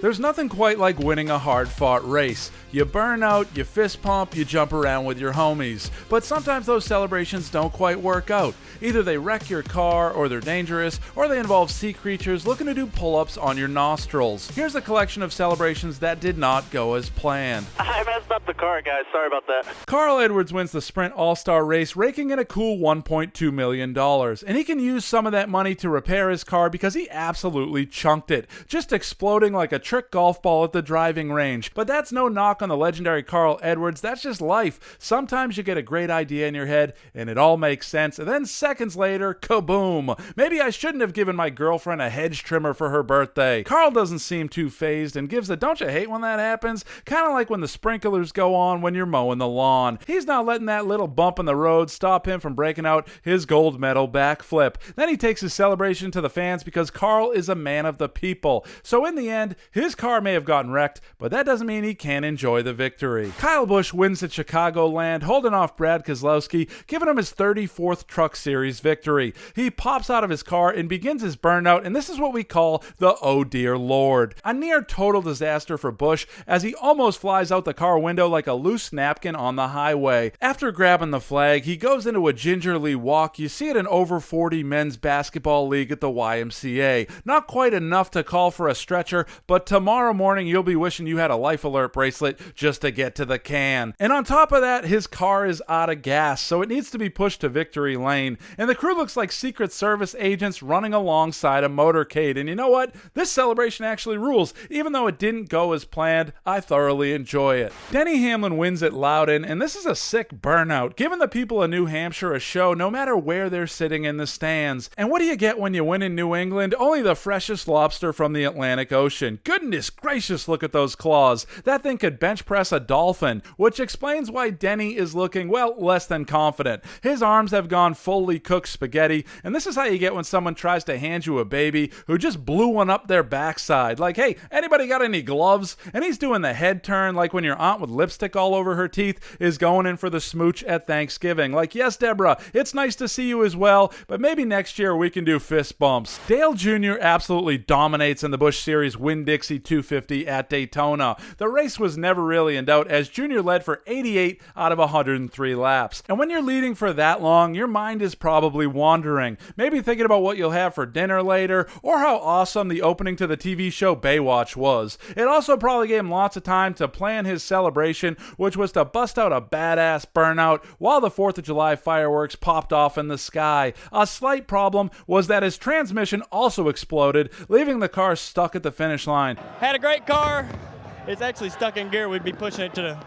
There's nothing quite like winning a hard-fought race. You burn out, you fist pump, you jump around with your homies. But sometimes those celebrations don't quite work out. Either they wreck your car, or they're dangerous, or they involve sea creatures looking to do pull-ups on your nostrils. Here's a collection of celebrations that did not go as planned. I messed up the car, guys. Sorry about that. Carl Edwards wins the Sprint All-Star race, raking in a cool $1.2 million. And he can use some of that money to repair his car because he absolutely chunked it, just exploding like a trick golf ball at the driving range. But that's no knock on the legendary Carl Edwards. That's just life. Sometimes you get a great idea in your head and it all makes sense, and then seconds later, kaboom! Maybe I shouldn't have given my girlfriend a hedge trimmer for her birthday. Carl doesn't seem too phased and gives a "don't you hate when that happens?" Kind of like when the sprinklers go on when you're mowing the lawn. He's not letting that little bump in the road stop him from breaking out his gold medal backflip. Then he takes his celebration to the fans because Carl is a man of the people. So in the end, his car may have gotten wrecked, but that doesn't mean he can't enjoy the victory. Kyle Busch wins at Chicagoland, holding off Brad Keselowski, giving him his 34th Truck Series victory. He pops out of his car and begins his burnout, and this is what we call the "oh dear lord." A near total disaster for Busch as he almost flies out the car window like a loose napkin on the highway. After grabbing the flag, he goes into a gingerly walk. You see it in over 40 men's basketball league at the YMCA. Not quite enough to call for a stretcher, but tomorrow morning you'll be wishing you had a Life Alert bracelet just to get to the can. And on top of that, his car is out of gas, so it needs to be pushed to victory lane. And the crew looks like Secret Service agents running alongside a motorcade. And you know what? This celebration actually rules. Even though it didn't go as planned, I thoroughly enjoy it. Denny Hamlin wins at Loudon, and this is a sick burnout, giving the people of New Hampshire a show no matter where they're sitting in the stands. And what do you get when you win in New England? Only the freshest lobster from the Atlantic Ocean. Goodness gracious, look at those claws. That thing could bench press a dolphin, which explains why Denny is looking, well, less than confident. His arms have gone fully cooked spaghetti, and this is how you get when someone tries to hand you a baby who just blew one up their backside. Like, hey, anybody got any gloves? And he's doing the head turn like when your aunt with lipstick all over her teeth is going in for the smooch at Thanksgiving. Like, yes, Deborah, it's nice to see you as well, but maybe next year we can do fist bumps. Dale Jr. absolutely dominates in the Busch Series Winn-Dixie 250 at Daytona. The race was never really in doubt as Jr. led for 88 out of 103 laps. And when you're leading for that long, your mind is probably wandering. Maybe thinking about what you'll have for dinner later, or how awesome the opening to the TV show Baywatch was. It also probably gave him lots of time to plan his celebration, which was to bust out a badass burnout while the 4th of July fireworks popped off in the sky. A slight problem was that his transmission also exploded, leaving the car stuck at the finish line. Had a great car. It's actually stuck in gear. We'd be pushing it to the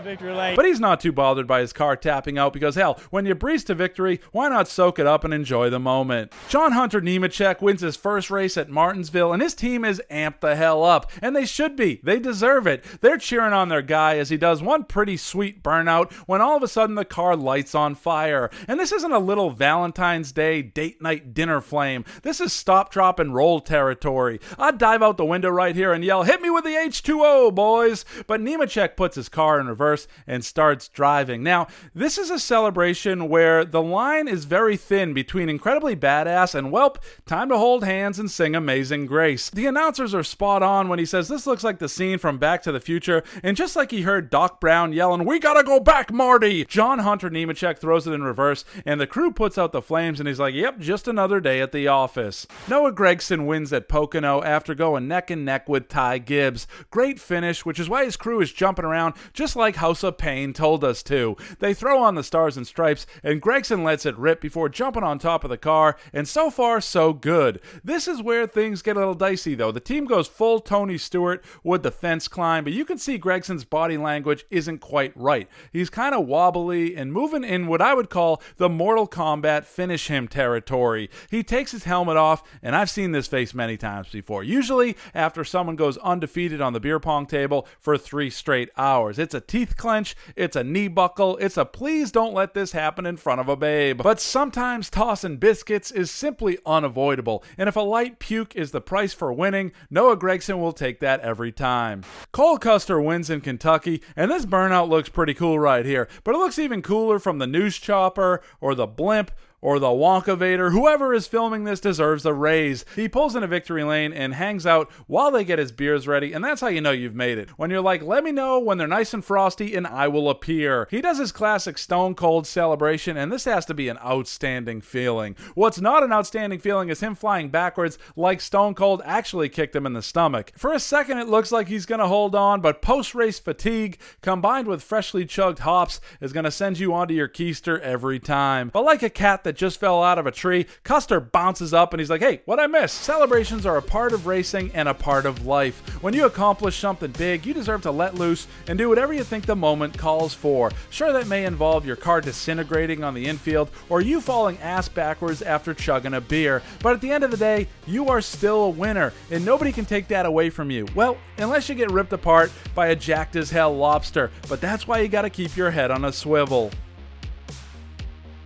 victory lane. But he's not too bothered by his car tapping out because, hell, when you breeze to victory, why not soak it up and enjoy the moment? John Hunter Nemechek wins his first race at Martinsville, and his team is amped the hell up. And they should be. They deserve it. They're cheering on their guy as he does one pretty sweet burnout when all of a sudden the car lights on fire. And this isn't a little Valentine's Day date night dinner flame. This is stop, drop, and roll territory. I'd dive out the window right here and yell, "Hit me with the H2O, boys!" But Nemechek puts his car in reverse and starts driving. Now, this is a celebration where the line is very thin between incredibly badass and, welp, time to hold hands and sing Amazing Grace. The announcers are spot on when he says this looks like the scene from Back to the Future, and just like he heard Doc Brown yelling, "We gotta go back, Marty!" John Hunter Nemechek throws it in reverse, and the crew puts out the flames, and he's like, yep, just another day at the office. Noah Gragson wins at Pocono after going neck and neck with Ty Gibbs. Great finish, which is why his crew is jumping around just like House of Pain told us to. They throw on the stars and stripes, and Gragson lets it rip before jumping on top of the car, and so far, so good. This is where things get a little dicey, though. The team goes full Tony Stewart with the fence climb, but you can see Gregson's body language isn't quite right. He's kind of wobbly and moving in what I would call the Mortal Kombat finish him territory. He takes his helmet off, and I've seen this face many times before, usually after someone goes undefeated on the beer pong table for 3 straight hours. It's a teeth clench, it's a knee buckle, it's a please don't let this happen in front of a babe. But sometimes tossing biscuits is simply unavoidable, and if a light puke is the price for winning, Noah Gragson will take that every time. Cole Custer wins in Kentucky, and this burnout looks pretty cool right here, but it looks even cooler from the news chopper or the blimp or the Wonkavator. Whoever is filming this deserves a raise. He pulls in a victory lane and hangs out while they get his beers ready, and that's how you know you've made it. When you're like, let me know when they're nice and frosty and I will appear. He does his classic Stone Cold celebration, and this has to be an outstanding feeling. What's not an outstanding feeling is him flying backwards like Stone Cold actually kicked him in the stomach. For a second it looks like he's going to hold on, but post-race fatigue combined with freshly chugged hops is going to send you onto your keister every time. But like a cat that just fell out of a tree, Custer bounces up and he's like, hey, what'd I miss? Celebrations are a part of racing and a part of life. When you accomplish something big, you deserve to let loose and do whatever you think the moment calls for. Sure, that may involve your car disintegrating on the infield or you falling ass backwards after chugging a beer, but at the end of the day, you are still a winner and nobody can take that away from you. Well, unless you get ripped apart by a jacked as hell lobster, but that's why you gotta keep your head on a swivel.